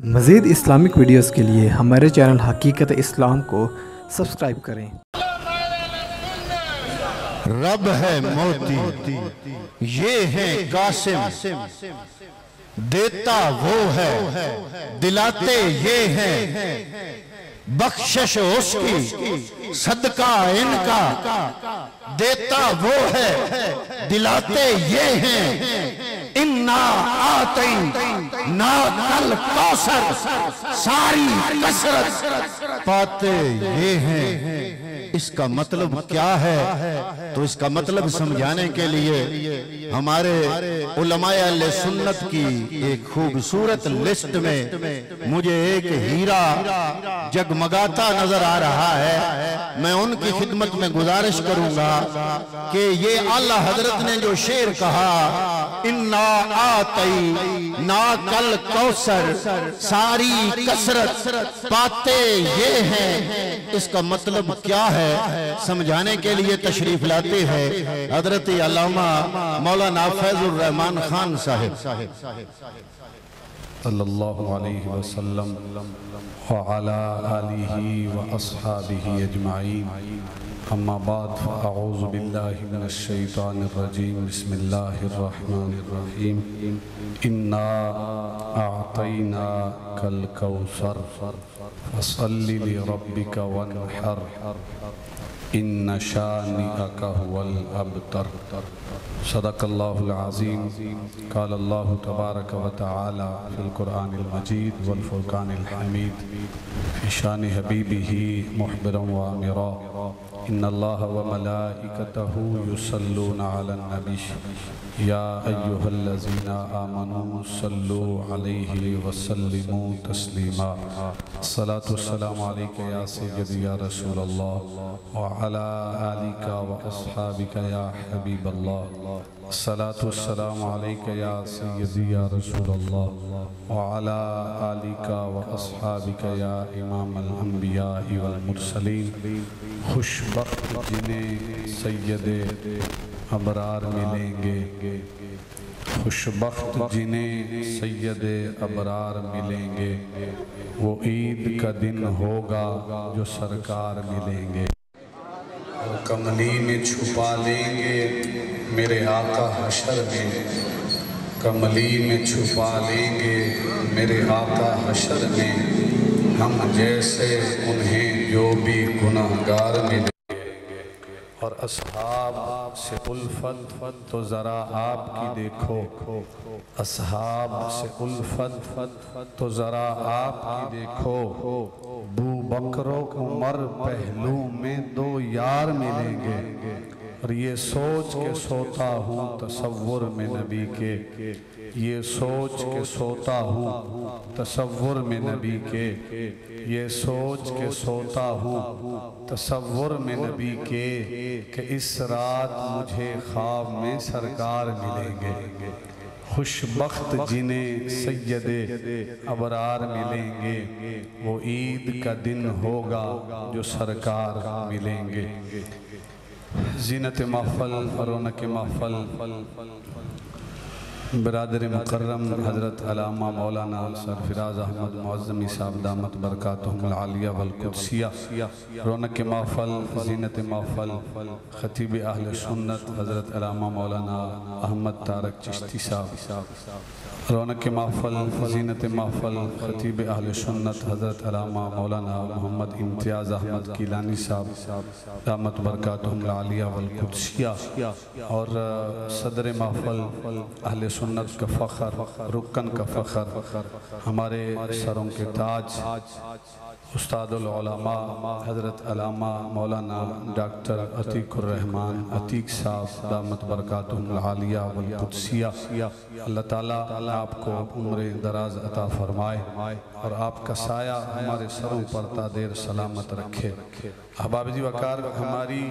مزید Islamic videos کے لیے ہمارے چینل حقیقت اسلام کو سبسکرائب کریں۔ رب ہے موتی، یہ ہے قاسم، دیتا وہ ہے، دلاتے یہ ہیں، بخشش اس کی، صدقہ ان کا، دیتا وہ ہے، دلاتے یہ ہیں، اِنَّا آتَيْنَا کل کوثر، ساری کثرت پاتے یہ ہیں۔ اس کا مطلب کیا ہے؟ تو اس کا مطلب سمجھانے کے لیے ہمارے علماء اہل سنت کی ایک خوبصورت لسٹ میں مجھے ایک ہیرا جگمگاتا نظر آ رہا ہے۔ میں ان کی خدمت میں گزارش کروں گا کہ یہ اعلیٰ حضرت نے جو شعر کہا، اِنَّا آتَيْنَاكَ الْكَوْثَرَ، ساری کثرت پاتے یہ ہیں، اس کا مطلب کیا ہے سمجھانے کے لیے تشریف لاتے ہیں حضرت علامہ مولانا فیض الرحمن خان صاحب صلی اللہ علیہ وسلم وعلا آلہ واصحابہ اجمعین، اما بعد فاعوذ باللہ من الشیطان الرجیم، بسم اللہ الرحمن الرحیم، انا اعطیناک الکوثر فصلی لربک وانحر ان شانئک هو الابتر۔ صدق اللہ العظیم۔ قال اللہ تبارک و تعالی فی القرآن المجید والفرقان الحمید فی شان حبیبہ محبرا وامرا، ان اللہ وملائکتہ یصلون علی النبی یا ایہا الذین آمنوا صلوا علیہ وسلموا تسلیما۔ الصلاة والسلام علیکہ یا سیدی یا رسول اللہ وعلا آلک واصحابک یا حبیب اللہ۔ الصلاة والسلام علیکہ یا سیدی یا رسول اللہ وعلا آلک واصحابک یا امام الانبیاء والمرسلین۔ خوش بخت جنہیں سید ابرار ملیں گے، خوش بخت جنہیں سید ابرار ملیں گے، وہ عید کا دن ہوگا جو سرکار ملیں گے، کملی میں چھپا لیں گے میرے آقا حشر میں، کملی میں چھپا لیں گے میرے آقا حشر میں، ہم جیسے انہیں جو بھی گناہگار ملیں گے۔ اور اصحاب سے الفت تو ذرا آپ کی دیکھو، اصحاب سے الفت تو ذرا آپ کی دیکھو، ابو بکر و عمر پہلو میں دو یار ملیں گے، اور یہ سوچ کے سوتا ہوں تصور میں نبی کے، یہ سوچ کے سوتا ہوں تصور میں نبی کے، یہ سوچ کے سوتا ہوں تصور میں نبی کے، کہ اس رات مجھے خواب میں سرکار ملیں گے۔ خوش بخت جنہیں سید ابرار ملیں گے، وہ عید کا دن ہوگا جو سرکار ملیں گے۔ زینت محفل، رونق محفل، برادر مکرم حضرت علامہ مولانا سرفراز احمد معظمی صاحب دامت برکاتہم العالیہ والقدسیہ، رونق محفل، زینت محفل، خطیب اہل سنت حضرت علامہ مولانا احمد طارق چشتی صاحب، رونق محفل، زینت محفل، خطیب اہل سنت حضرت علامہ مولانا محمد امتیاز احمد کیلانی صاحب دامت برکاتہم العالیہ والقدسیہ، اور صدر محفل اہل سنت کا فخر، رکن کا فخر، ہمارے سروں کے تاج، استاد العلماء حضرت علامہ مولانا ڈاکٹر عتیق الرحمن عتیق صاحب دامت برکاتہم العالیہ والقدسیہ، اللہ تعالیٰ آپ کو عمر دراز عطا فرمائے اور آپ کا سایہ ہمارے سروں پر تا دیر سلامت رکھے۔ احباب جی وقار، ہماری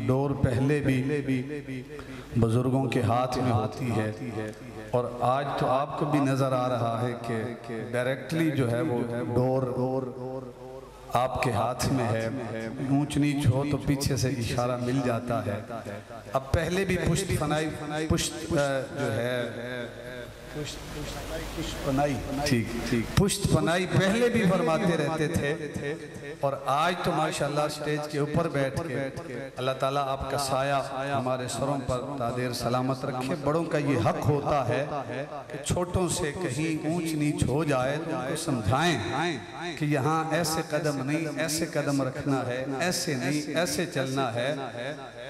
ڈور پہلے بھی بزرگوں کے ہاتھ میں ہوتی ہے، اور آج تو آپ کو بھی نظر آ رہا ہے کہ ڈائریکٹلی جو ہے وہ ڈور آپ کے ہاتھ میں ہے، اونچ نیچ ہو تو پیچھے سے اشارہ مل جاتا ہے۔ اب پہلے بھی پشت جو ہے ٹھیک ٹھیک پشت پنائی پہلے بھی فرماتے رہتے تھے اور آج تو ماشاءاللہ سٹیج کے اوپر بیٹھ کے اللہ تعالیٰ آپ کا سایہ ہمارے سروں پر تادیر سلامت رکھے۔ بڑوں کا یہ حق ہوتا ہے کہ چھوٹوں سے کہیں اونچ نیچ ہو جائے تو ان کو سمجھائیں کہ یہاں ایسے قدم نہیں، ایسے قدم رکھنا ہے، ایسے نہیں، ایسے چلنا ہے۔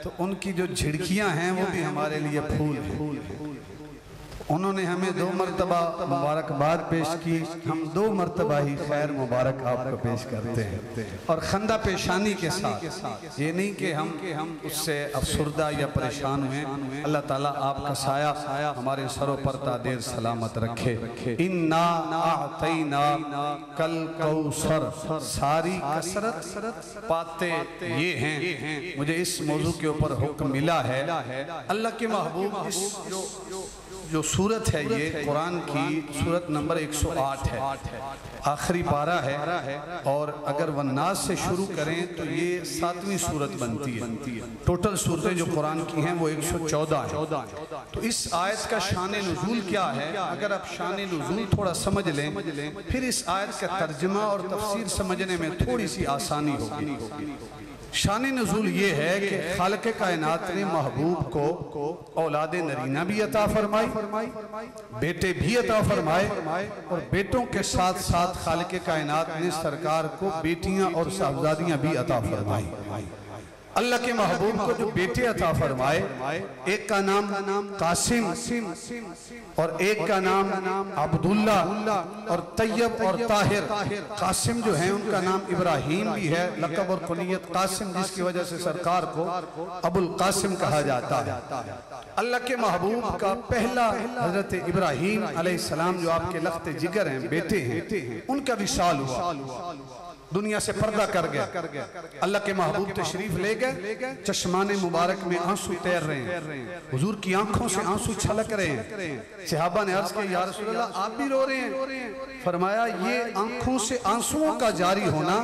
تو ان کی جو جھڑکیاں ہیں وہ بھی ہمارے لیے پھول ہیں۔ انہوں نے ہمیں 2 مرتبہ مبارکباد پیش کی، ہم 2 مرتبہ ہی خیر مبارک آپ کو پیش کرتے ہیں اور خندہ پیشانی کے ساتھ۔ یہ نہیں کہ ہم اس سے افسردہ یا پریشان ہوئے۔ اللہ تعالیٰ آپ کا سایہ ہمارے سروں پر تادیر سلامت رکھے۔ اِنَّا أَعْطَيْنَا کَالْکَوْثَرَ، ساری کثرت پاتے یہ ہیں۔ مجھے اس موضوع کے اوپر حکم ملا ہے، اللہ کے محبوب اس جو سورت ہے یہ قرآن کی سورت نمبر 108 ہے، آخری پارہ ہے، اور اگر والناس سے شروع کریں تو یہ 7ویں سورت بنتی ہے۔ ٹوٹل سورتیں جو قرآن کی ہیں وہ 114 ہیں۔ تو اس آیت کا شان نزول کیا ہے؟ اگر آپ شان نزول تھوڑا سمجھ لیں پھر اس آیت کا ترجمہ اور تفسیر سمجھنے میں تھوڑی سی آسانی ہوگی۔ شان نزول یہ ہے کہ خالق کائنات نے محبوب کو اولاد نرینہ بھی عطا فرمائی، بیٹے بھی عطا فرمائے، اور بیٹوں کے ساتھ ساتھ خالق کائنات نے سرکار کو بیٹیاں اور صاحبزادیاں بھی عطا فرمائی۔ اللہ کے محبوب کو جو بیٹے عطا فرمائے، ایک کا نام قاسم اور ایک کا نام عبداللہ اور طیب اور طاہر۔ قاسم جو ہیں ان کا نام ابراہیم بھی ہے، لقب اور کنیت قاسم، جس کی وجہ سے سرکار کو ابو القاسم کہا جاتا ہے۔ اللہ کے محبوب کا پہلا حضرت ابراہیم علیہ السلام جو آپ کے لخت جگر ہیں، بیٹے ہیں، ان کا وصال ہوا، دنیا سے پردہ کر گئے۔ اللہ کے محبوب تشریف لے گئے، چشمان مبارک میں آنسو تیر رہے ہیں، حضور کی آنکھوں سے آنسو چھلک رہے ہیں۔ صحابہ نے عرض کیا یا رسول اللہ آپ بھی رو رہے ہیں؟ فرمایا یہ آنکھوں سے آنسوؤں کا جاری ہونا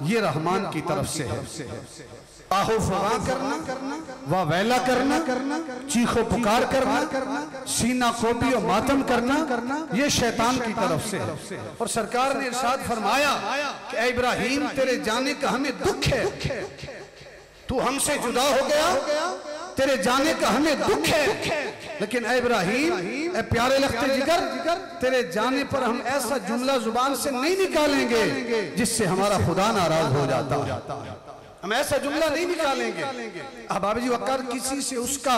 یہ رحمان کی طرف سے ہے۔ آہو فغاں کرنا، ویلا کرنا، چیخ و پکار کرنا، سینہ کوبی و ماتم کرنا، یہ شیطان کی طرف سے ہے۔ اور سرکار نے ارشاد فرمایا کہ اے ابراہیم تیرے جانے کا ہمیں دکھ ہے، تو ہم سے جدا ہو گیا، تیرے جانے کا ہمیں دکھ ہے، لیکن اے ابراہیم، اے پیارے لخت جگر، تیرے جانے پر ہم ایسا جملہ زبان سے نہیں نکالیں گے جس سے ہمارا خدا ناراض ہو جاتا ہے۔ ہم ایسا جملہ نہیں نکالیں گے۔ احباب جی وقار کسی سے اس کا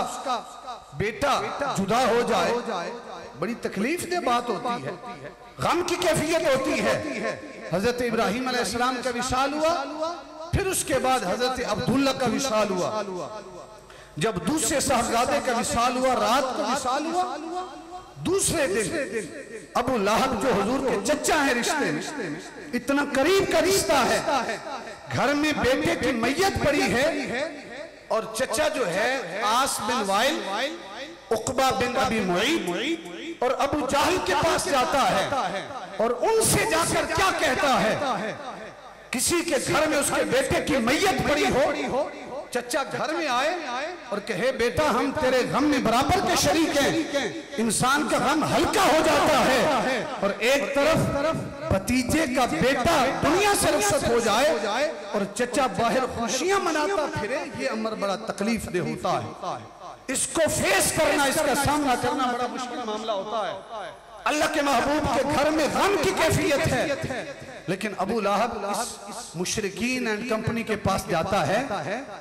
بیٹا جدا ہو جائے بڑی تکلیف دہ بات ہوتی ہے، غم کی کیفیت ہوتی ہے۔ حضرت ابراہیم علیہ السلام کا وصال ہوا، پھر اس کے بعد حضرت عبداللہ کا وصال ہوا۔ جب دوسرے صاحبزادے کا وصال ہوا، رات کو وصال ہوا، دوسرے دن ابو لہب جو حضور کے چچا ہیں رشتے میں، اتنا قریب کا رشتہ ہے، گھر میں بیٹے کی میت پڑی ہے، اور چچا جو ہے آس بن وائل، عقبہ بن ابی معیط اور ابو جہل کے پاس جاتا ہے، اور ان سے جا کر کیا کہتا ہے؟ کسی کے گھر میں اس کے بیٹے کی میت پڑی ہو، چچا گھر میں آئے اور کہے بیٹا ہم تیرے غم میں برابر کے شریک ہیں۔ انسان کا غم ہلکا ہو جاتا ہے، اور ایک طرف بھتیجے کا بیٹا دنیا سے رخصت ہو جائے اور چچا باہر خوشیاں مناتا پھرے، یہ امر بڑا تکلیف دہ ہوتا ہے۔ اس کو فیس کرنا، اس کا سامنا کرنا بڑا مشکل معاملہ ہوتا ہے۔ اللہ کے محبوب کے گھر میں غم کی کیفیت ہے، لیکن ابو لہب اس مشرکین اینڈ کمپنی کے پاس جاتا ہے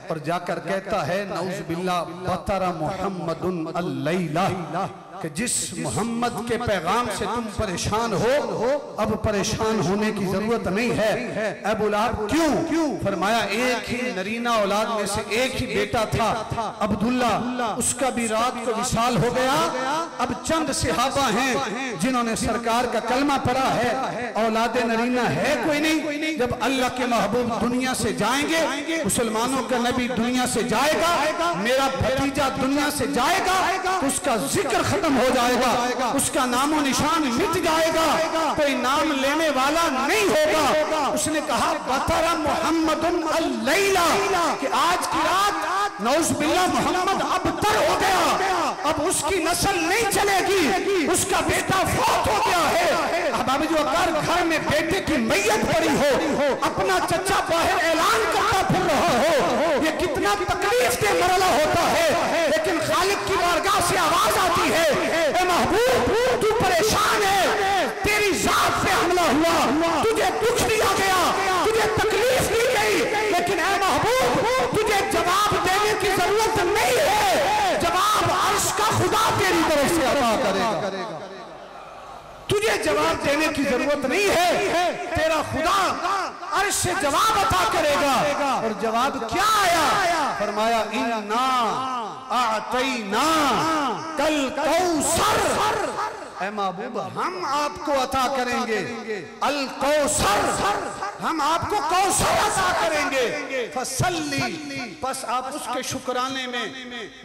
اور جا کر کہتا ہے نعوذ باللہ بطر محمد اللیلہ، کہ جس محمد کے پیغام سے تم پریشان ہو اب پریشان ہونے کی ضرورت نہیں ہے۔ ابو لہب کیوں؟ فرمایا ایک ہی نرینہ اولاد میں سے ایک ہی بیٹا تھا عبداللہ، اس کا بھی رات کو وصال ہو گیا۔ اب چند صحابہ ہیں جنہوں نے سرکار کا کلمہ پڑھا ہے، اولاد نرینہ ہے کوئی نہیں۔ جب اللہ کے محبوب دنیا سے جائیں گے، مسلمانوں کا نبی دنیا سے جائے گا، میرا بھتیجا دنیا سے جائے گا، اس کا ذکر ختم ہو جائے گا، اس کا نام و نشان مٹ جائے گا، کوئی نام لینے والا نہیں ہوگا۔ اس نے کہا بطر محمد اللیلہ، کہ آج کی رات نعوذ باللہ محمد ابتر ہو گیا۔ اب اس کی نسل نہیں چلے گی، اس کا بیٹا فوت ہو گیا ہے۔ احباب جو اگر گھر میں بیٹے کی میت پڑی ہو، اپنا چچا باہر اعلان کرتا پھر رہا ہو، یہ کتنا تکلیف دہ مرحلہ ہوتا ہے، لیکن خالق کی بارگاہ سے آواز آتی ہے، اے محبوب تو پریشان ہے، تیری ذات پہ حملہ ہوا، تجھے دکھ دیا گیا، تجھے تکلیف دی گئی، لیکن اے محبوب تجھے جواب دینے کی ضرورت نہیں ہے، جواب عرش کا خدا تیری طرف سے عطا کرے گا۔ تجھے جواب دینے کی ضرورت نہیں ہے، تیرا خدا عرش سے جواب عطا کرے گا۔ اور جواب کیا آیا؟ فرمایا اِنَّا اَعْتَيْنَا کل کوثر، اے محبوب ہم آپ کو عطا کریں گے الکوثر، ہم آپ کو کوثر عطا کریں گے۔ فصلی، پس آپ اس کے شکرانے میں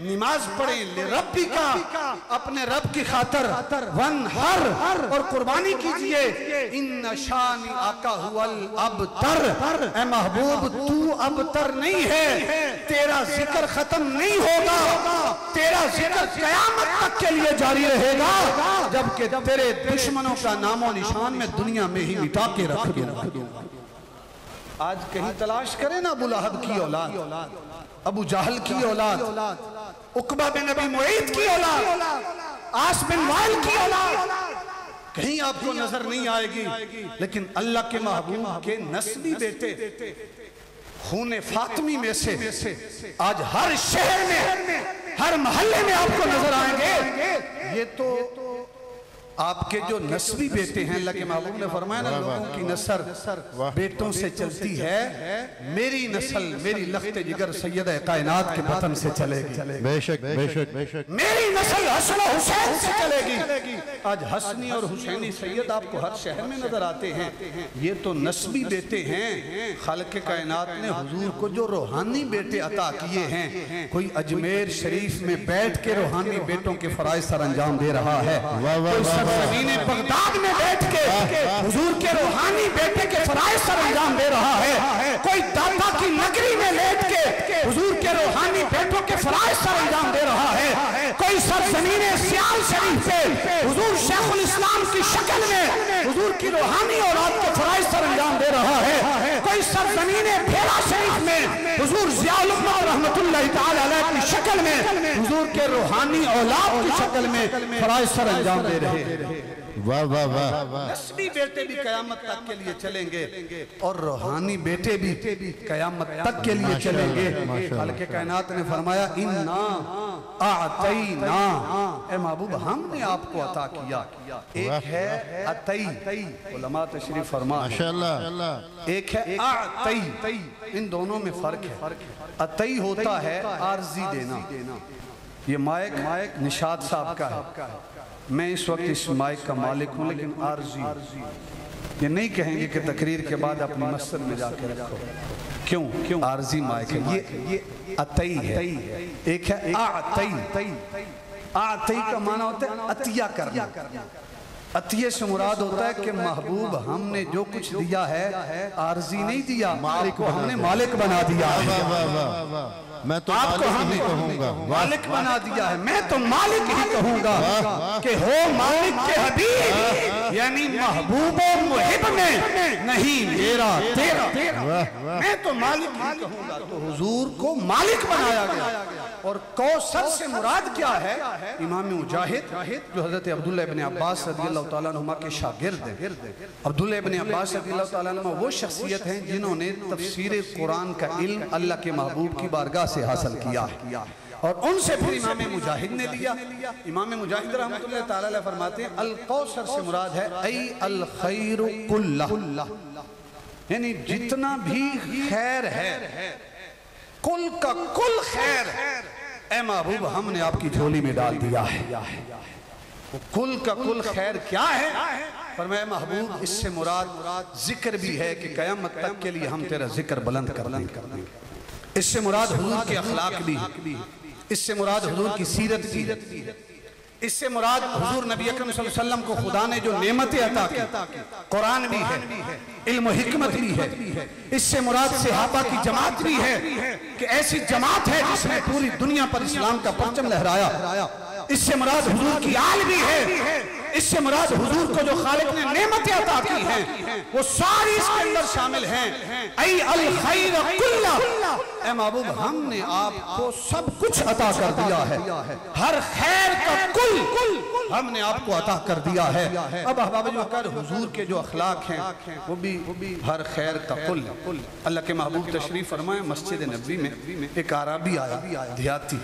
نماز پڑھیں، لربک، اپنے رب کی خاطر، ونحر، اور قربانی کیجئے، ان شانئک ھو الابتر، اے محبوب تو ابتر نہیں ہے، تیرا ذکر ختم نہیں ہوگا، تیرا ذکر قیامت تک کے لیے جاری رہے گا، جبکہ تیرے دشمنوں کا نام و نشان میں دنیا میں ہی مٹا کے رکھ دوں۔ آج کہیں تلاش کریں نا ابو لہب کی اولاد، ابو جہل کی اولاد، عقبہ بن ابی معیط کی اولاد، عاص بن وائل کی اولاد، کہیں آپ کو نظر نہیں آئے گی، لیکن اللہ کے محبوب کے نسلی بیٹے خون فاطمی میں سے آج ہر شہر میں، ہر محلے میں آپ کو نظر آئیں گے۔ یہ تو آپ کے جو نسبی بیٹے ہیں، اللہ کے محبوب نے فرمایا نا لوگوں کی نسل بیٹوں سے چلتی ہے، میری نسل میری لخت جگر سیدہ کائنات کے بطن سے چلے گی، بے شک بے شک بے شک، میری نسل حسن و حسین سے چلے گی۔ آج حسنی اور حسینی سید آپ کو ہر شہر میں نظر آتے ہیں، یہ تو نسبی بیٹے ہیں۔ خالق کائنات نے حضور کو جو روحانی بیٹے عطا کیے ہیں، کوئی اجمیر شریف میں بیٹھ کے روحانی بیٹوں کے فرائض سر انجام دے رہا ہے، کوئی زمین بغداد میں بیٹھ کے حضور کے روحانی بیٹے کے فرائض سر انجام دے رہا ہے، کوئی داتا کی نگری میں لیٹ کے حضور کے روحانی بیٹوں کے فرائض سر انجام دے رہا ہے، کوئی سرزمین سیال شریف پہ حضور شیخ الاسلام کی شکل میں حضور کی روحانی اولاد کے فرائض سر انجام دے رہا ہے، کوئی سرزمین بھیڑا شریف میں حضور ضیاء الامہ رحمت اللہ تعالی علیہ کی شکل میں حضور کے روحانی اولاد کی شکل میں فرائض سر انجام دے رہے ہیں۔ واہ واہ واہ، نسلی بیٹے بھی قیامت تک کے لیے چلیں گے، اور روحانی بیٹے بھی قیامت تک کے لیے چلیں گے۔ خالق کائنات نے فرمایا اِنَّا اَعْتَيْنَا، اے محبوب ہم نے آپ کو عطا کیا۔ ایک ہے عطی، علماء تشریف فرما، ایک ہے اعطی، ان دونوں میں فرق ہے۔ عطی ہوتا ہے عارضی دینا، یہ مائک نشاد صاحب کا ہے، میں اس وقت اس مائک کا مالک ہوں، لیکن عارضی، یہ نہیں کہیں گے کہ تقریر کے بعد اپنی مسجد میں جا کے رکھو، کیوں؟ عارضی مائک ہے، یہ عطی ہے۔ ایک ہے اعطی، اعطی کا معنی ہوتا ہے عطیہ کرنا، عطیہ سے مراد ہوتا ہے کہ محبوب ہم نے جو کچھ دیا ہے عارضی نہیں دیا، ہم نے مالک بنا دیا ہے۔ میں تو آپ کو ہم نے مالک بنا دیا ہے، میں تو مالک ہی کہوں گا کہ ہو مالک کے حبیب، یعنی محبوب و محب میں نہیں میرا تیرا، میں تو مالک ہی کہوں گا۔ تو حضور کو مالک بنایا گیا۔ اور کوثر سے مراد کیا ہے؟ امام مجاہد جو حضرت عبداللہ ابن عباس رضی اللہ تعالیٰ عنہ کے شاگرد ہیں، عبداللہ ابن عباس رضی اللہ تعالیٰ عنہ وہ شخصیت ہیں جنہوں نے تفسیر قرآن کا علم اللہ کے محبوب کی بارگاہ سے حاصل کیا ہے، اور ان سے پھر امام مجاہد نے لیا۔ امام مجاہد رحمت اللہ تعالیٰ علیہ فرماتے ہیں الکوثر سے مراد ہے ای الخیر کلہ، یعنی جتنا بھی خیر ہے، کل کا کل خیر، اے محبوب ہم نے آپ کی جھولی میں ڈال دیا ہے۔ کل کا کل خیر کیا ہے؟ فرمایا محبوب اس سے مراد ذکر بھی ہے کہ قیامت تک کے لیے ہم تیرا ذکر بلند کر دیں، اس سے مراد حضور کے اخلاق بھی، اس سے مراد حضور کی سیرت بھی، اس سے مراد حضور نبی اکرم صلی اللہ علیہ وسلم کو خدا نے جو نعمتیں عطا کی، قرآن بھی ہے، علم و حکمت بھی ہے، اس سے مراد صحابہ کی جماعت بھی ہے کہ ایسی جماعت ہے جس نے پوری دنیا پر اسلام کا پرچم لہرایا، اس سے مراد حضور کی آل بھی ہے، اس سے مراد حضور کو جو خالق نے نعمتیں عطا کی ہیں وہ ساری اس کے اندر شامل ہیں۔ ای الخیر کلہ، اے محبوب ہم نے آپ کو سب کچھ عطا کر دیا ہے، ہر خیر کا کل ہم نے آپ کو عطا کر دیا ہے۔ اب احباب جو کر حضور کے جو اخلاق ہیں وہ بھی ہر خیر کا کل۔ اللہ کے محبوب تشریف فرمائیں مسجد نبوی میں ایک عربی آیا، دیہاتی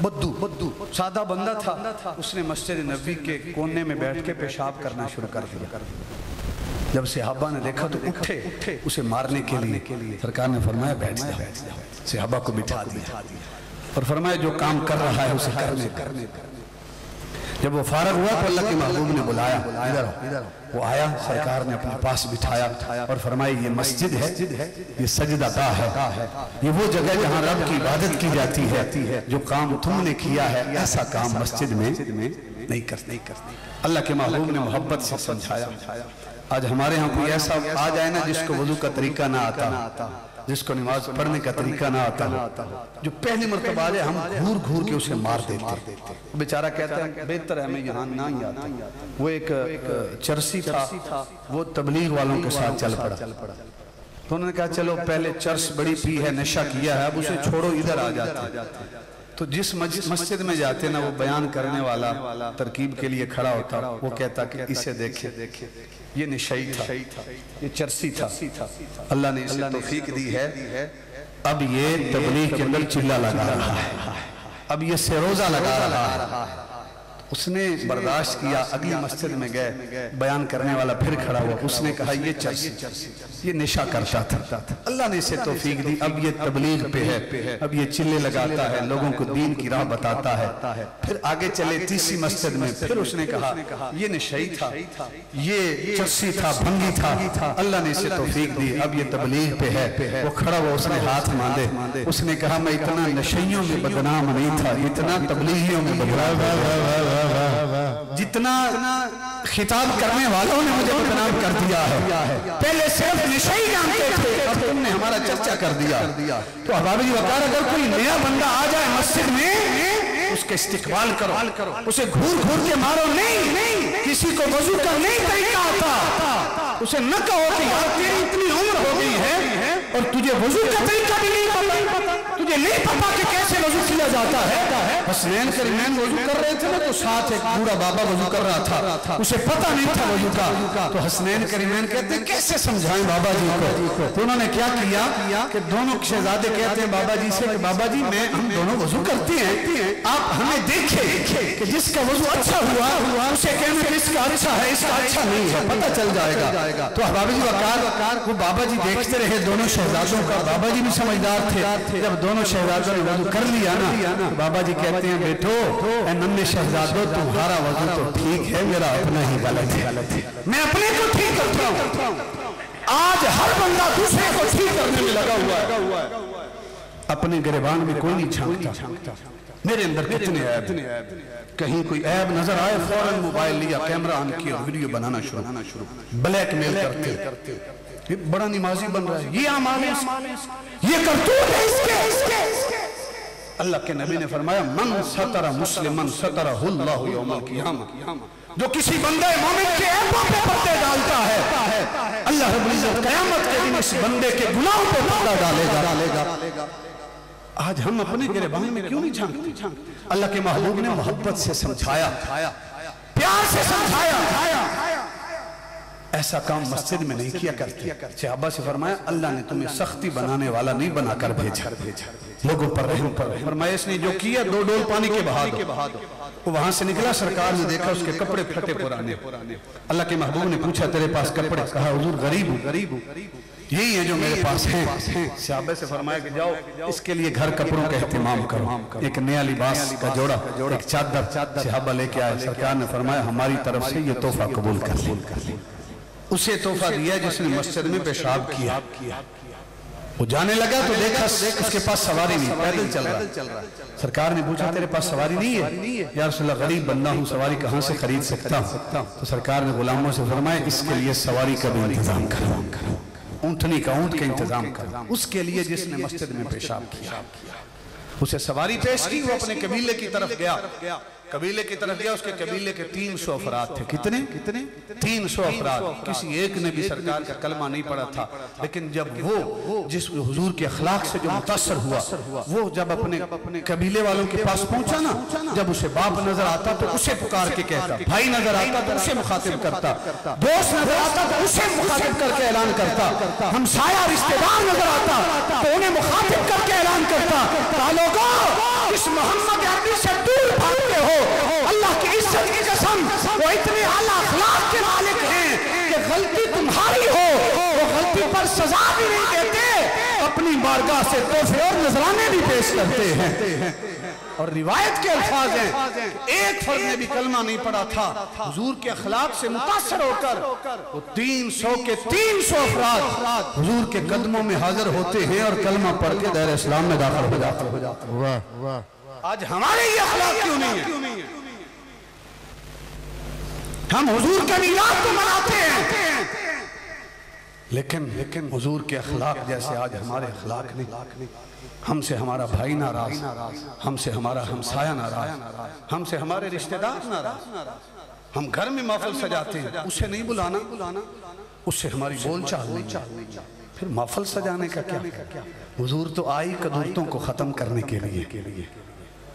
بدو سادہ بندہ تھا، اس نے مسجد نبوی کے کونے میں بیٹھ کے پیشاب کرنا شروع کر دیا۔ جب صحابہ نے دیکھا تو اٹھے اسے مارنے کے لیے، سرکار نے فرمایا بیٹھ جاؤ، صحابہ کو بٹھا دیا اور فرمایا جو کام کر رہا ہے اسے کرنے۔ جب وہ فارغ ہوا تو اللہ کے محبوب نے بلایا، ادھر وہ آیا، سرکار نے اپنے پاس بٹھایا اور فرمایا یہ مسجد ہے، یہ سجدہ گاہ ہے، یہ وہ جگہ جہاں رب کی عبادت کی جاتی ہے، جو کام تم نے کیا ہے ایسا کام مسجد میں نہیں کرتے۔ اللہ کے محبوب نے محبت سے سمجھایا۔ آج ہمارے ہاں کوئی ایسا آ جائے نا جس کو وضو کا طریقہ نہ آتا، جس کو نماز پڑھنے کا طریقہ نہ آتا ہو، جو پہلی مرتبہ آ جائے ہم گھور کے اسے مار دیتے۔ بیچارہ کہتا ہے بہتر ہے میں یہاں نہ ہی آتا۔ وہ ایک چرسی تھا، وہ تبلیغ والوں کے ساتھ چل پڑا، تو انہوں نے کہا چلو پہلے چرس بڑی پی ہے، نشہ کیا ہے، اب اسے چھوڑو ادھر آ جاتے۔ تو جس مسجد میں جاتے نا وہ بیان کرنے والا ترکیب کے لیے کھڑا ہوتا، وہ کہتا کہ اسے دیکھیں یہ نشئی تھا، یہ چرسی تھا، اللہ نے اسے توفیق دی ہے، اب یہ تبلیغ کے اندر چلہ لگا رہا ہے، اب یہ سروزہ لگا رہا ہے۔ اس نے برداشت کیا، اگلی مسجد میں گئے، بیان کرنے والا پھر کھڑا ہوا، اس نے کہا یہ چرسی یہ نشہ کرتا تھا، اللہ نے اسے توفیق دی، اب یہ تبلیغ پہ ہے، اب یہ چلے لگاتا ہے، لوگوں کو دین کی راہ بتاتا ہے۔ پھر آگے چلے تیسری مسجد میں، پھر اس نے کہا یہ نشئی تھا، یہ چرسی تھا، بھنگی تھا، اللہ نے اسے توفیق دی، اب یہ تبلیغ پہ ہے۔ وہ کھڑا ہوا، اس نے ہاتھ ماندے، اس نے کہا میں اتنا نشئیوں میں بدنام نہیں تھا، اتنا تبلیغیوں میں بدنام، جتنا خطاب کرنے والوں نے مجھے بدنام کر دیا ہے۔ پہلے صرف نشئی جانتے تھے، اب تم نے ہمارا چرچا کر دیا۔ تو احباب وقار اگر کوئی نیا بندہ آ جائے مسجد میں اس کے استقبال کرو، اسے گھور کے مارو نہیں، کسی کو وضو کا نہیں طریقہ آتا اسے نہ کہو کہ یار تیری اتنی عمر ہو گئی ہے اور تجھے وضو کا طریقہ بھی نہیں پتا، تجھے نہیں پتا کہ کیسے وضو کیا جاتا ہے۔ حسنین کریمین وضو کر رہے تھے نا تو ساتھ ایک بوڑھا بابا وضو کر رہا تھا، اسے پتا نہیں تھا وضو کا، تو حسنین کریمین کہتے ہیں کیسے سمجھائیں بابا جی کو؟ تو انہوں نے کیا کیا کہ دونوں شہزادے کہتے ہیں بابا جی سے کہ بابا جی ہم دونوں وضو کرتے ہیں، آپ ہمیں دیکھیں کہ جس کا وضو اچھا ہوا اسے کہنا کہ اس کا اچھا ہے، اس کا اچھا نہیں ہے، پتہ چل جائے گا۔ تو احباب جی وقار وہ بابا جی دیکھتے رہے دونوں شہزادوں کا، بابا جی بھی سمجھدار تھے، جب دونوں شہزادوں نے وضو کر لیا نا، بابا جی کہتے ہیں بیٹو اے ننھے شہزادوں تمہارا وضو تو ٹھیک ہے، میرا اپنا ہی غلط ہے، میں اپنے کو ٹھیک کرتا ہوں۔ آج ہر بندہ دوسرے کو ٹھیک کرنے میں لگا ہوا ہے، اپنے گریبان میں کوئی نہیں جھانکتا، میرے اندر کتنے عیب، کہیں کوئی عیب نظر آئے فوراً موبائل لیا، کیمرہ آن کیا، ویڈیو بنانا شروع، بلیک میل کرتے، یہ بڑا نمازی بن رہا ہے، یہ اعمال ہے، یہ کرتوت ہے اس کے۔ اللہ کے نبی نے فرمایا من ستر مسلمن سترہ اللہ یوم القیامہ، جو کسی بندے مومن کے عیبوں پہ پردے ڈالتا ہے اللہ رب العزت قیامت کے دن اس بندے کے گناہوں پہ پردہ ڈالے گا۔ آج ہم اپنے گریبان میں کیوں نہیں جھانکتے؟ اللہ کے محبوب نے محبت سے سمجھایا، پیار سے سمجھایا، ایسا کام مسجد میں نہیں کیا کرتے۔ صحابہ سے فرمایا اللہ نے تمہیں سختی بنانے والا نہیں بنا کر بھیجا، لوگوں پر رحم پر فرمایا اس نے جو کیا 2 ڈول پانی کے بہا دو۔ وہ وہاں سے نکلا، سرکار نے دیکھا اس کے کپڑے پھٹے پرانے، اللہ کے محبوب نے پوچھا تیرے پاس کپڑے؟ کہا حضور غریب ہوں، یہی ہے جو میرے پاس ہیں۔ صحابہ سے فرمایا کہ جاؤ اس کے لیے گھر کپڑوں کا اہتمام کرو، ایک نیا لباس کا جوڑا، ایک چادر صحابہ لے کے آئے، سرکار نے فرمایا ہماری طرف سے یہ تحفہ قبول کر لے۔ اسے تحفہ دیا جس نے مسجد میں پیشاب کیا، وہ جانے لگا تو دیکھا اس کے پاس سواری نہیں، پیدل چل رہا۔ سرکار نے پوچھا تیرے پاس سواری نہیں ہے؟ یا رسول اللہ غریب بندہ ہوں، سواری کہاں سے خرید سکتا ہوں؟ تو سرکار نے غلاموں سے فرمایا اس کے لیے سواری کا بھی انتظام کرو، اونٹنی کا، اونٹ کا انتظام کرو اس کے لیے جس نے مسجد میں پیشاب کیا۔ اسے سواری پیش کی، وہ اپنے قبیلے کی طرف گیا، قبیلے کی طرف گیا، اس کے قبیلے کے 300 افراد تھے. کتنے 300 افراد. کسی ایک نے بھی سرکار کا کلمہ نہیں پڑھا تھا، لیکن جب وہ جس حضور کے اخلاق سے جو متاثر ہوا، وہ جب اپنے قبیلے والوں کے پاس پہنچا نا، جب اسے باپ نظر آتا تو اسے پکار کے کہتا، بھائی نظر آتا تو اسے مخاطب کرتا، دوست نظر آتا تو اسے مخاطب کر کے اعلان کرتا، ہمسایہ رشتہ دار نظر آتا تو انہیں مخاطب کر کے اعلان کرتا. لوگوں اس محمد عربی سے دور بھاگتے ہو، اللہ کی عزت کی قسم وہ اتنے اعلیٰ اخلاق کے مالک ہیں کہ غلطی تمہاری ہو وہ غلطی پر سزا بھی نہیں دیتے، اپنی بارگاہ سے تحفے اور نذرانے بھی پیش کرتے ہیں. اور روایت کے الفاظ ہیں ایک فرد نے بھی کلمہ نہیں پڑھا تھا، حضور کے اخلاق سے متاثر ہو کر وہ 300 کے 300 افراد حضور کے قدموں میں حاضر ہوتے ہیں اور کلمہ پڑھ کے دائرہ اسلام میں داخل ہو جاتے ہیں. واہ واہ. آج ہمارے یہ اخلاق کیوں نہیں ہے؟ ہم حضور کے میلاد کو مناتے ہیں، لیکن حضور کے اخلاق جیسے آج ہمارے اخلاق نہیں. ہم سے ہمارا بھائی ناراض، ہم سے ہمارا ہمسایہ ناراض، ہم سے ہمارے رشتہ دار ناراض. ہم گھر میں محفل سجاتے ہیں، اسے نہیں بلانا، اس سے ہماری بول چال نہیں. پھر محفل سجانے کا کیا؟ حضور تو آئی قدورتوں کو ختم کرنے کے لیے،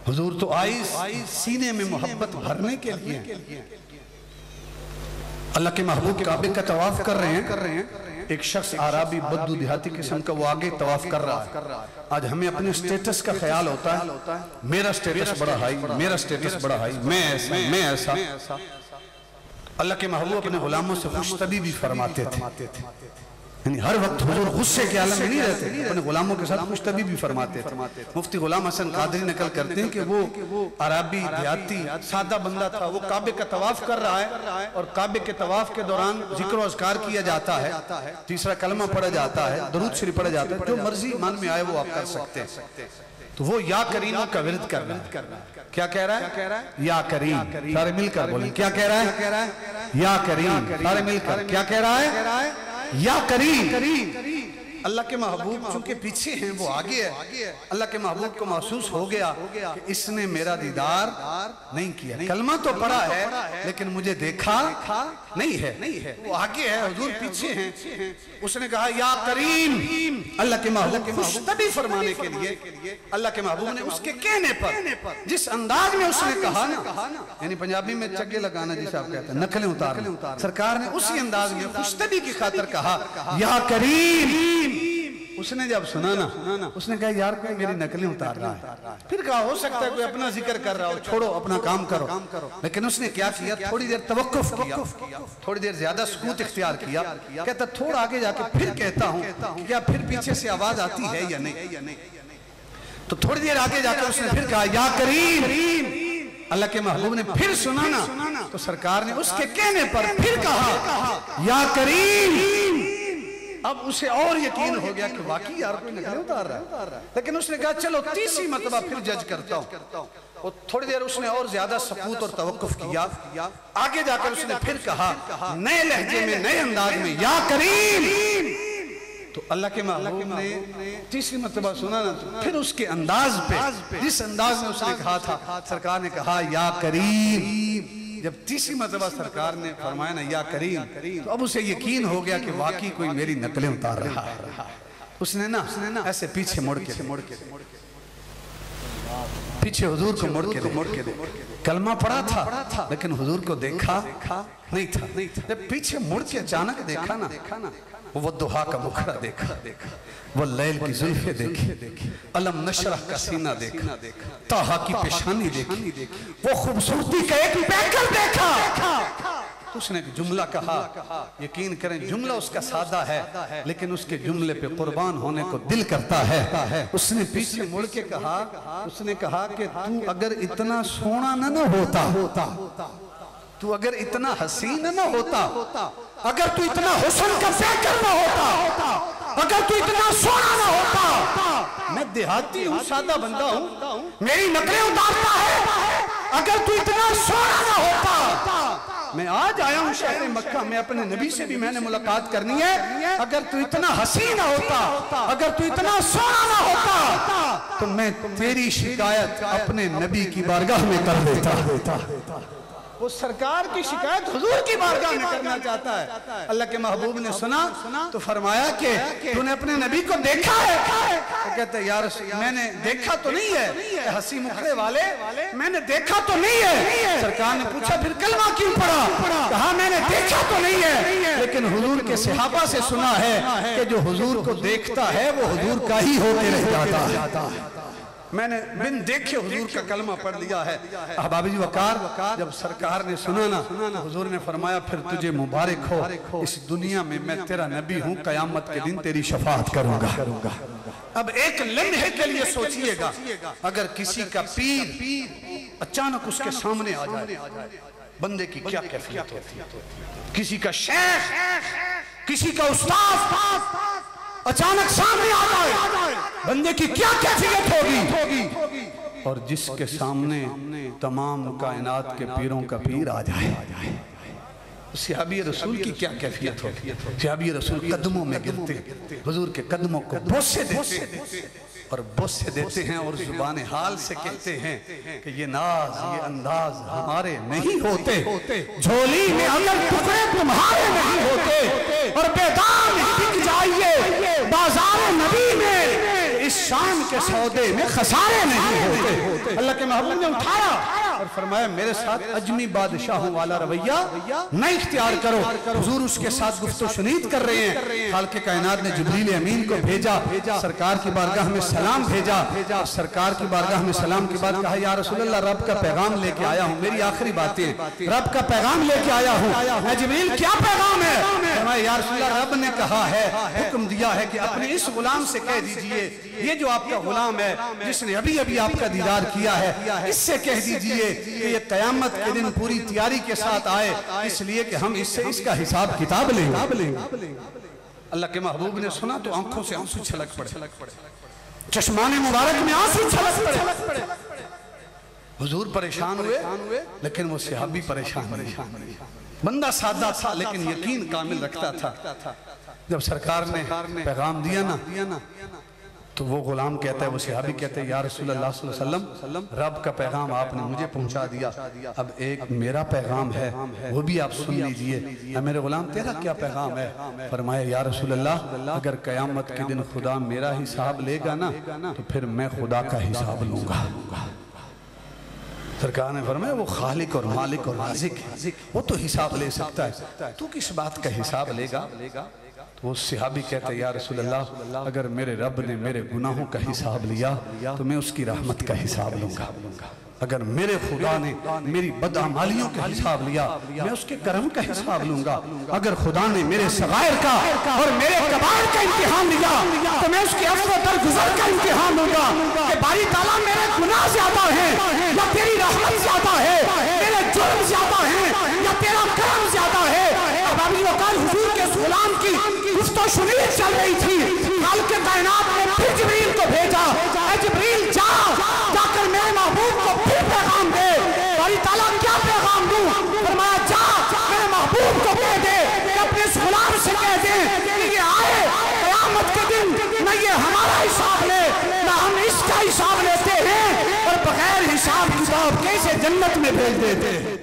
حضور تو آئی سینے میں محبت بھرنے کے لیے. اللہ کے محبوب کعبے کا طواف کر رہے ہیں، ایک شخص عربی بدو دیہاتی قسم کا وہ آگے طواف کر رہا ہے. آج ہمیں اپنے سٹیٹس کا خیال ہوتا ہے، میرا سٹیٹس بڑا ہائی، میرا سٹیٹس بڑا ہائی، میں ایسا. اللہ کے محبوب اپنے غلاموں سے خوش طبعی بھی فرماتے تھے، یعنی ہر وقت حضور غصے کے عالم میں نہیں رہتے، اپنے غلاموں کے ساتھ خوش طبعی بھی فرماتے تھے. مفتی غلام حسن قادری نقل کرتے ہیں کہ وہ عربی دیہاتی سادہ بندہ تھا، وہ کعبے کا طواف کر رہا ہے اور کعبے کے طواف کے دوران ذکر و اذکار کیا جاتا ہے، تیسرا کلمہ پڑھا جاتا ہے، درود شریف پڑھا جاتا ہے، جو مرضی من میں آئے وہ آپ کر سکتے ہیں. تو وہ یا کریم کا ورد کر رہا ہے. کیا کہہ رہا ہے؟ یا کریم. سارے مل کر بولیں کیا کہہ رہا ہے؟ یا کریم. سارے مل کر کیا کہہ رہا ہے؟ یا کریم. اللہ کے محبوب چونکہ پیچھے ہیں وہ آگے ہے. اللہ کے محبوب کو محسوس ہو گیا کہ اس نے میرا دیدار نہیں کیا، کلمہ تو پڑھا ہے لیکن مجھے دیکھا نہیں ہے. وہ آگے ہے، حضور پیچھے ہیں. اس نے کہا یا کریم. اللہ کے محبوب خوش طبعی فرمانے کے لیے اللہ کے محبوب نے اس کے کہنے پر جس انداز میں اس نے کہا نا، یعنی پنجابی میں چگے لگانا جیسے آپ کہتے ہیں، نقلیں اتارنا، سرکار نے اسی انداز میں خوش طبعی کی خاطر کہا یا کریم. اس نے جب سنا نا، اس نے کہا یار کوئی میری نقلیں اتار رہا ہے. پھر کہا ہو سکتا ہے کوئی اپنا ذکر کر رہا ہو، چھوڑو اپنا کام کرو. لیکن اس نے کیا کیا؟ تھوڑی دیر توقف کیا، تھوڑی دیر زیادہ سکوت اختیار کیا. کہتا تھوڑا آگے جا کے پھر کہتا ہوں کیا پھر پیچھے سے آواز آتی ہے یا نہیں. تو تھوڑی دیر آگے جا کے اس نے پھر کہا یا کریم. اللہ کے محبوب نے پھر سنا نا تو سرکار نے اس کے کہنے پر پھر کہا یا کریم. اب اسے اور یقین ہو گیا کہ واقعی یار کوئی نقلیں اتار رہا ہے. لیکن اس نے کہا چلو تیسری مرتبہ پھر جج کرتا ہوں. اور تھوڑی دیر اس نے اور زیادہ سکوت اور توقف کیا. آگے جا کر اس نے پھر کہا نئے لہجے میں، نئے انداز میں یا کریم. تو اللہ کے محبوب نے تیسری مرتبہ سنا نا تو پھر اس کے انداز پہ جس انداز میں اس نے کہا تھا، سرکار نے کہا یا کریم. جب تیسری مرتبہ سرکار نے فرمایا نا یا کریم تو اب اسے یقین ہو گیا کہ واقعی کوئی میری نقلیں اتار رہا ہے. اس نے نا ایسے پیچھے مڑ کے پیچھے حضور کو مڑ کے کلمہ پڑھا تھا لیکن حضور کو دیکھا نہیں تھا. جب پیچھے مڑ کے اچانک دیکھا نا، وہ دہا کا مکھڑا دیکھا، وہ لیل کی زلفیں دیکھی، علم نشرح کا سینہ دیکھا، طاہا کی پیشانی دیکھی، وہ خوبصورتی کا ایک پیکر دیکھا. اس نے ایک جملہ کہا، یقین کریں جملہ اس کا سادہ ہے لیکن اس کے جملے پہ قربان ہونے کو دل کرتا ہے. اس نے پیچھے مڑ کے کہا، اس نے کہا کہ تو اگر اتنا سونا نہ ہوتا، تو اگر اتنا حسین نہ ہوتا، اگر تو اتنا حسن کا پیکر نہ ہوتا، اگر تو اتنا سونا نہ ہوتا. میں دیہاتی ہوں، سادہ بندہ ہوں، میری نقلیں اتارتا ہے. اگر تو اتنا سونا نہ ہوتا میں آج آیا ہوں شہر مکہ میں، اپنے نبی سے بھی میں نے ملاقات کرنی ہے، اگر تو اتنا حسین ہوتا، اگر تو اتنا سونا نہ ہوتا تو میں تیری شکایت اپنے نبی کی بارگاہ میں کر دیتا۔ وہ سرکار کی شکایت حضور کی بارگاہ میں کرنا چاہتا ہے۔ اللہ کے محبوب نے سنا تو فرمایا کہ تو نے اپنے نبی کو دیکھا ہے؟ تو کہتے ہیں یا رسول میں نے دیکھا تو نہیں ہے، ہنسی مکھڑے والے میں نے دیکھا تو نہیں ہے۔ سرکار نے پوچھا پھر کلمہ کیوں پڑھا؟ کہا میں نے دیکھا تو نہیں ہے، لیکن حضور کے صحابہ سے سنا ہے کہ جو حضور کو دیکھتا ہے وہ حضور کا ہی ہو کے رہ جاتا ہے۔ میں نے بن دیکھے حضور کا کلمہ پڑھ لیا ہے۔ احباب جی وقار جب سرکار نے سنا نا، حضور نے فرمایا پھر تجھے مبارک ہو، اس دنیا میں میں تیرا نبی ہوں، قیامت کے دن تیری شفاعت کروں گا۔ اب ایک لمحے کے لیے سوچئے گا، اگر کسی کا پیر اچانک اس کے سامنے آ جائے بندے کی کیا کیفیت ہوتی ہے؟ کسی کا شیخ، کسی کا استاد اچانک سامنے آ جائے بندے کی کیا کیفیت ہوگی؟ اور جس کے سامنے تمام کائنات کے پیروں کا پیر آ جائے، صحابی رسول کی کیا کیفیت ہوگی؟ صحابی رسول قدموں میں گرتے، حضور کے قدموں کو بوسے دیتے اور بوسے دیتے ہیں اور زبان حال سے کہتے ہیں کہ یہ ناز یہ انداز ہمارے نہیں ہوتے، جھولی میں اگر ٹکڑے تمہارے نہیں ہوتے، اور بیدان بک جائیے بازار نبی میں، اس شان کے سودے میں خسارے نہیں ہوتے۔ اللہ کے محبوب نے اٹھایا اور فرمایا میرے ساتھ عجمی بادشاہوں والا رویہ نہ اختیار کرو۔ حضور اس کے ساتھ گفت و شنید کر رہے ہیں، خالق کائنات نے جبریل امین کو بھیجا، سرکار کی بارگاہ میں سلام بھیجا، سرکار کی بارگاہ میں سلام کے بعد کہا یا رسول اللہ رب کا پیغام لے کے آیا ہوں، میری آخری باتیں رب کا پیغام لے کے آیا ہوں۔ اے جبریل کیا پیغام ہے؟ فرمایا یا رسول اللہ رب نے کہا ہے، حکم دیا ہے کہ اپنے اس غلام سے کہہ دیجئے، یہ جو آپ کا غلام ہے جس نے ابھی ابھی آپ کا دیدار کیا ہے، اس سے کہہ دیجئے کہ یہ قیامت کے دن پوری تیاری کے ساتھ آئے، اس لیے کہ ہم اس سے اس کا حساب کتاب لیں گے۔ اللہ کے محبوب نے سنا تو آنکھوں سے آنسو چھلک پڑے، چشمان مبارک میں آنسو چھلک پڑے۔ حضور پریشان ہوئے لیکن وہ صحابی پریشان نہیں، بندہ سادہ تھا لیکن یقین کامل رکھتا تھا۔ جب سرکار نے پیغام دیا نا تو وہ غلام کہتا ہے، وہ صحابی کہتے ہیں یا رسول اللہ صلی اللہ علیہ وسلم رب کا پیغام آپ نے مجھے پہنچا دیا، اب ایک میرا پیغام ہے وہ بھی آپ سن لیجئے۔ اے میرے غلام تیرا کیا پیغام ہے؟ فرمایا یا رسول اللہ اگر قیامت کے دن خدا میرا حساب لے گا نا تو پھر میں خدا کا حساب لوں گا۔ سرکار نے فرمایا وہ خالق اور مالک اور رازق ہے، وہ تو حساب لے سکتا ہے، تو کس بات کا حساب لے گا؟ وہ صحابی کہتے ہیں یا رسول اللہ اگر میرے رب نے میرے گناہوں کا حساب لیا تو میں اس کی رحمت کا حساب لوں گا، اگر میرے خدا نے میری بدعمالیوں کا حساب لیا میں اس کے کرم کا حساب لوں گا، اگر خدا نے میرے صغائر کا اور میرے کبائر کا امتحان لیا تو میں اس کے عفو و درگزر کا امتحان لوں گا کہ باری تعالیٰ میرے گناہ زیادہ ہیں یا تیری رحمت زیادہ ہے، میرے جرم زیادہ ہیں یا تیرا کرم زیادہ ہے۔ اب ابھی وقال حضور کے غلام کی گفت و شنید چل رہی تھی، خالق کائنات نے پھر جبریل کو بھیجا، اے جبریل جا کر میرے محبوب کو پھر پیغام دے۔ باری تعالیٰ کیا پیغام دوں؟ فرمایا جا میرے محبوب کو کہہ دے کہ اپنے اس غلام سے کہہ دے کہ یہ آئے قیامت کے دن نہ یہ ہمارا حساب لے نہ ہم اس کا حساب لیتے ہیں، اور بغیر حساب کتاب کیسے جنت میں بھیج دیتے ہیں۔